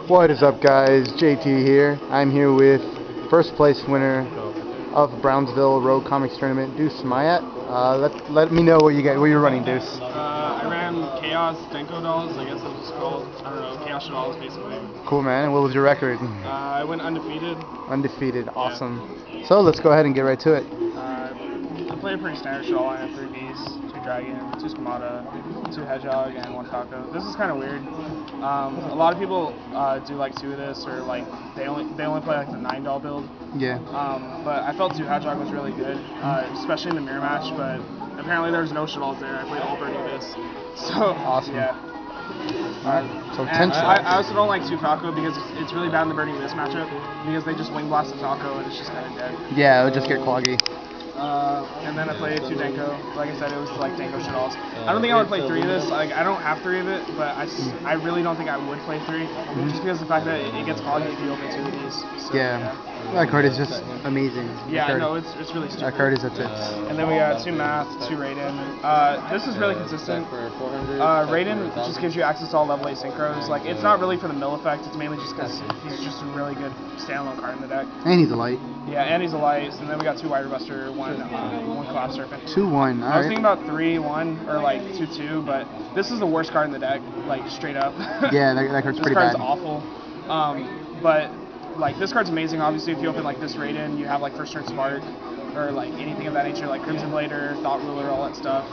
What is up, guys? JT here. I'm here with first place winner of Brownsville Road Comics Tournament, Deuce Myatt. Let me know what you're running, Deuce. I ran Chaos Denko dolls, I guess it was just called. I don't know, Chaos dolls basically. Cool, man. And what was your record? I went undefeated. Undefeated. Awesome. Yeah. So let's go ahead and get right to it. I played a pretty standard shell. I had 3 Beasts, 2 Dragon, 2 Schemata, 2 Hedgehog, and 1 Falco. This is kind of weird. A lot of people do like 2 of this, or like they only play like the 9 doll build. Yeah. But I felt 2 Hedgehog was really good, especially in the mirror match. But apparently there was no shadalls there. I played all Burning Abyss. So awesome. Yeah. Alright, so tension. I also don't like 2 Falco because it's really bad in the Burning Abyss matchup because they just wing blast the Falco and it's just kind of dead. Yeah, it would just get cloggy. And then I played 2 Denko. Like I said, it was like Denko shadalls. I don't think I would play 3 of this. Like I don't have 3 of it, but I really don't think I would play 3, just because of the fact that it gets cloggy if you open 2 of these. So, yeah. That card is just amazing. Yeah, no, it's really stupid. That card is a tits. And then we got 2 Math, 2 Raiden. This is really consistent. Raiden just gives you access to all level 8 synchros. Like, it's not really for the mill effect. It's mainly just because he's just a really good standalone card in the deck. And he's a light. Yeah, and he's a light. And then we got 2 Wire Buster, 1 Collapse Serpent. 2-1. I was thinking about 3-1 or like 2-2, but this is the worst card in the deck, like straight up. Yeah, that card's pretty bad. This card's awful. But like this card's amazing. Obviously, if you open like this Raiden, you have like first turn Spark or like anything of that nature, like Crimson Blader, Thought Ruler, all that stuff.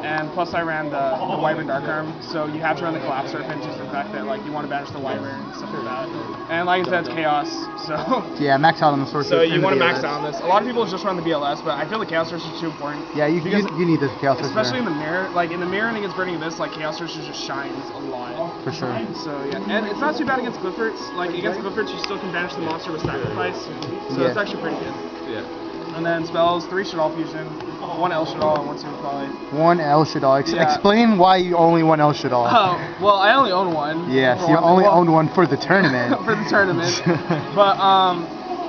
And plus I ran the Wyvern Dark Arm, so you have to run the Collapse Serpent just for the fact that like you want to banish the Wyvern and stuff like that. And like I said, it's Chaos, so yeah, max out on the source. So you want to max out on this. A lot of people just run the BLS, but I feel the Chaos Source is too important. Yeah, you need this Chaos Source. Especially in the mirror, like in the mirror and against Burning Abyss, like Chaos Source just shines a lot. For sure. So yeah, and it's not too bad against Cliffords. Like against Cliffords, you still can banish the monster with Sacrifice, so it's actually pretty good. Yeah. And then spells, 3 Shadal Fusion, 1 El Shadal, and 1 Super Volley. 1 El Shadal. Explain why you only 1 El Shadal. Oh, well, I only own 1. Yes, you only owned 1 for the tournament. For the tournament. But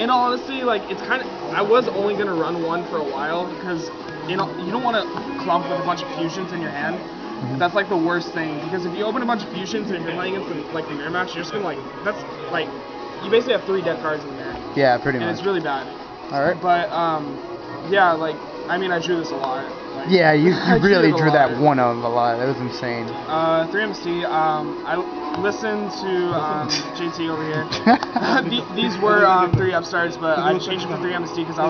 in all honesty, like it's kind of, I was only gonna run 1 for a while because you don't want to clump with a bunch of fusions in your hand. That's like the worst thing, because if you open a bunch of fusions and if you're playing against the mirror match, you're just gonna that's like you basically have 3 dead cards in the mirror. Yeah, pretty much. And it's really bad. Alright. But, yeah, like, I mean, I drew this a lot. Like, yeah, you really drew that 1 of a lot. That was insane. 3MST, I listened to JT over here. These were 3 upstarts, but I changed them to 3MST because I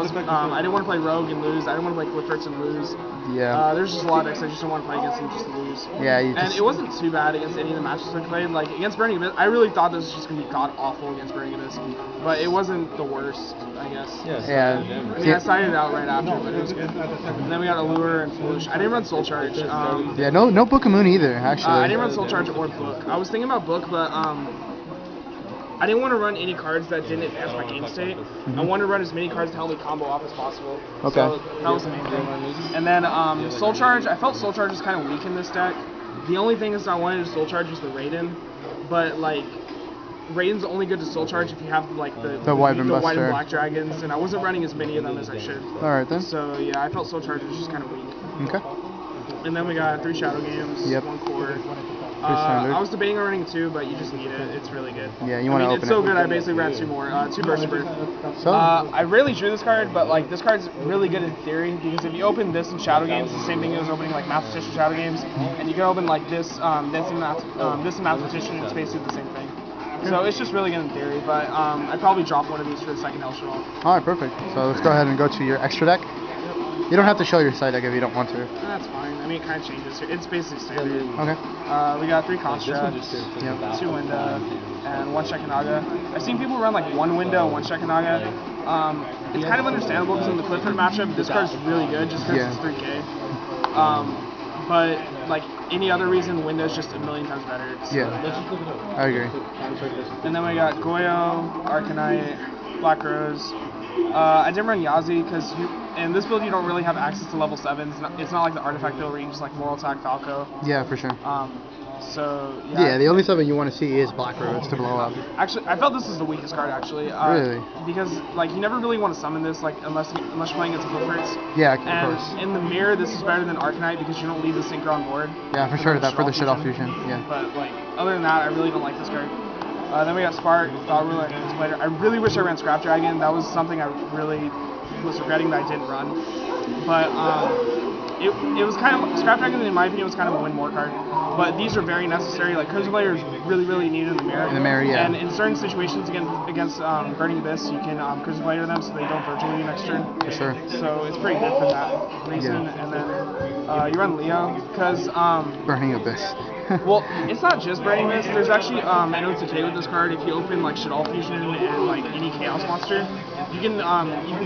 didn't want to play Rogue and lose. I didn't want to play Cliffords and lose. Yeah. There's just a lot of decks I just don't want to play against them just to lose. Yeah, and it wasn't too bad against any of the matches I played. Like, against Burning Abyss, I really thought this was just going to be god-awful against Burning Abyss. But it wasn't the worst, I guess. Yeah. I mean, I sided it out right after, but it was good. And then we got Allure and Foolish. I didn't run Soul Charge. Yeah, no Book of Moon either, actually. I didn't run Soul Charge or Book. I was thinking about Book, but I didn't want to run any cards that didn't advance my game state. I wanted to run as many cards to help me combo off as possible. Okay. So that was the main thing. And then Soul Charge, I felt Soul Charge was kind of weak in this deck. The only thing is I wanted to Soul Charge was the Raiden, but like Raiden's only good to Soul Charge if you have like the white and black dragons, and I wasn't running as many of them as I should. Alright then. So yeah, I felt Soul Charge was just kind of weak. Okay. And then we got 3 Shadow Games, 1 Core. I was debating on running 2, but you just need it. It's really good. Yeah, you want to open it. It's so good, I basically ran 2 more. 2 Burst Birth. So? I rarely drew this card, but like this card's really good in theory, because if you open this in Shadow Games, it's the same thing as opening like Mathematician Shadow Games, and you can open like this in Mathematician, it's basically the same thing. So it's just really good in theory, but I'd probably drop 1 of these for the second El Shadal. Alright, perfect. So let's go ahead and go to your extra deck. You don't have to show your side deck if you don't want to. That's fine. I mean, it kind of changes here. It's basically standard. Okay. We got 3 Construct, 2 Winda, and 1 Shekinaga. I've seen people run like 1 Winda and 1 Shekinaga. It's kind of understandable because in the Clifford matchup, this card's really good just because it's 3K. But like any other reason, Winda's just a million times better. So. Yeah, I agree. And then we got Goyo, Arcanite, Black Rose. I didn't run Yazi because in this build you don't really have access to level 7s. It's not like the artifact build where you can just like Moral Attack Falco. Yeah, for sure. So Yeah, the only summon you want to see is Black Rose to blow up. Actually, I felt this is the weakest card actually. Really? Because like you never really want to summon this like unless you're playing against Cliffords. Yeah, of and course. In the mirror, this is better than Arcanite because you don't leave the Synchro on board. Yeah, for sure. That for the shit-off fusion. Yeah. But like other than that, I really don't like this card. Then we got Spark, Thought Ruler, and Insufflator. I really wish I ran Scrap Dragon. That was something I really was regretting that I didn't run. But it was kind of Scrap Dragon in my opinion was kind of a win more card. But these are very necessary. Like Crimson Blade is really needed in the mirror. In the mirror, yeah. And in certain situations against Burning Abyss, you can Crimson Blade them so they don't virtually you next turn. For sure. So it's pretty good for that reason. Yeah. And then you run Leo because Burning Abyss. well, it's not just Burning Abyss. There's actually an OTK with this card. If you open like Shaddoll Fusion and like any Chaos monster, you can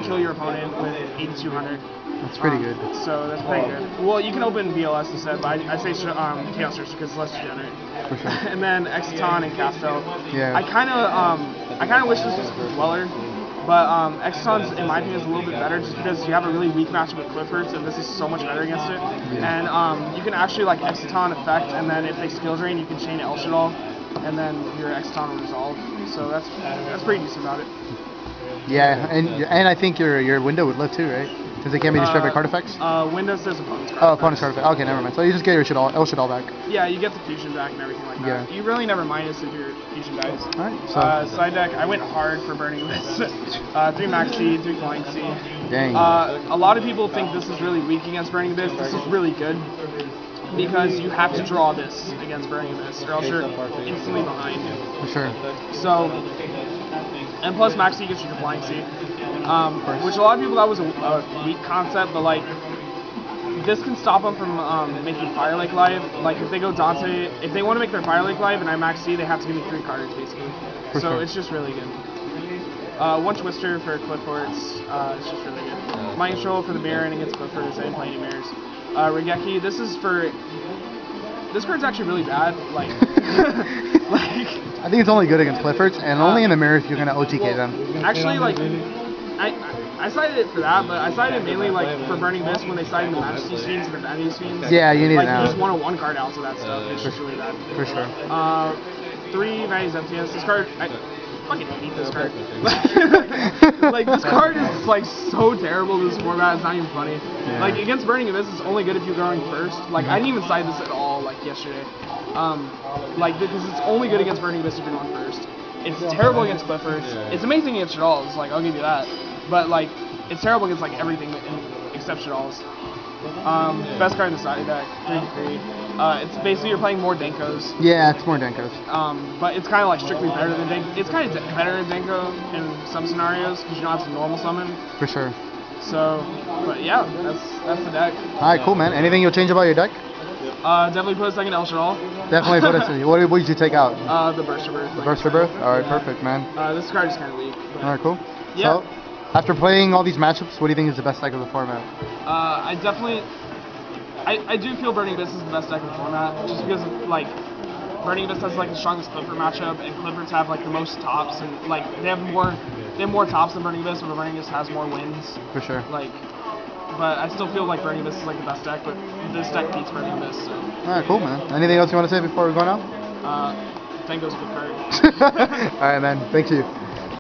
kill your opponent with 8200. That's pretty good. So that's pretty good. Well, you can open BLS instead, but I say Chaos Search because it's less degenerate. For sure. And then Exciton and Castel. Yeah. I kind of wish this was Dweller, but Exciton's in my opinion is a little bit better just because you have a really weak matchup with Cliffords, and this is so much better against it. Yeah. And you can actually like Exciton effect, and then if they skill drain, you can chain El Shaddoll, and then your Exciton will resolve. So that's pretty decent about it. Yeah, and I think your window would live too, right? Because they can't be destroyed by card effects? Window says opponent's card. Oh, opponent's card effect. Okay, never mind. So you just get your El Shaddoll back. Yeah, you get the fusion back and everything like that. Yeah. You really never minus if your fusion dies. Alright, so. Side deck, I went hard for Burning Abyss. 3 Max C, 3 Flying C. Dang. A lot of people think this is really weak against Burning Abyss. This is really good because you have to draw this against Burning Abyss or else you're instantly behind. For sure. So, and plus Max C gets you to Flying C. Which a lot of people that was a weak concept, but like this can stop them from making Fire Lake live. Like if they go Dante, if they want to make their Fire Lake live and I Max C, they have to give me 3 cards basically. For so sure. it's just really good. 1 Twister for Cliffords, it's just really good. Mind Control for the mirror and against Cliffords, I didn't play any mirrors. Regeki, this card's actually really bad. Like, I think it's only good against Cliffords, and only in the mirror if you're gonna OTK them. Actually, like, I cited it for that, but I cited it mainly like for Burning Abyss when they cited the Majesty Fiends and the Vanity Fiends. Yeah, you need like, it now. you just want a 1-card out of that stuff. It's just really bad. For sure. 3 Vanity's MTS. This card, I fucking hate this card. Like this card is like so terrible. This format, it's not even funny. Yeah. Like against Burning Abyss, it's only good if you're going first. Like I didn't even cite this at all. Like yesterday, like because it's only good against Burning Abyss if you're going first. It's terrible against Cliffords. It's amazing against Shadolls. Like I'll give you that. But like it's terrible against like everything except Shadolls. Best card in the side deck, 3/3. It's basically you're playing more Denkos. Yeah, it's more Denkos. But it's kind of like strictly better than Denko. It's kind of better than Denko in some scenarios because you don't have to normal summon. For sure. So, but yeah, that's the deck. Alright, cool, man. Anything you'll change about your deck? Definitely put a second El Shaddoll. Definitely put us. What did you take out? The Burster Birth. The Burster Birth? Alright, perfect, man. This card is kind of weak. Alright, cool. Yeah. So, after playing all these matchups, what do you think is the best deck of the format? I do feel Burning Abyss is the best deck in the format, just because like Burning Abyss has like the strongest Clifford matchup, and Cliffords have like the most tops, and like they have more tops than Burning Abyss, but Burning Abyss has more wins. For sure. Like, but I still feel like Burning Abyss is like the best deck, but this deck beats Burning Abyss. So. Alright, cool, man. Anything else you want to say before we go now? Denko's a good card. Alright, man. Thank you.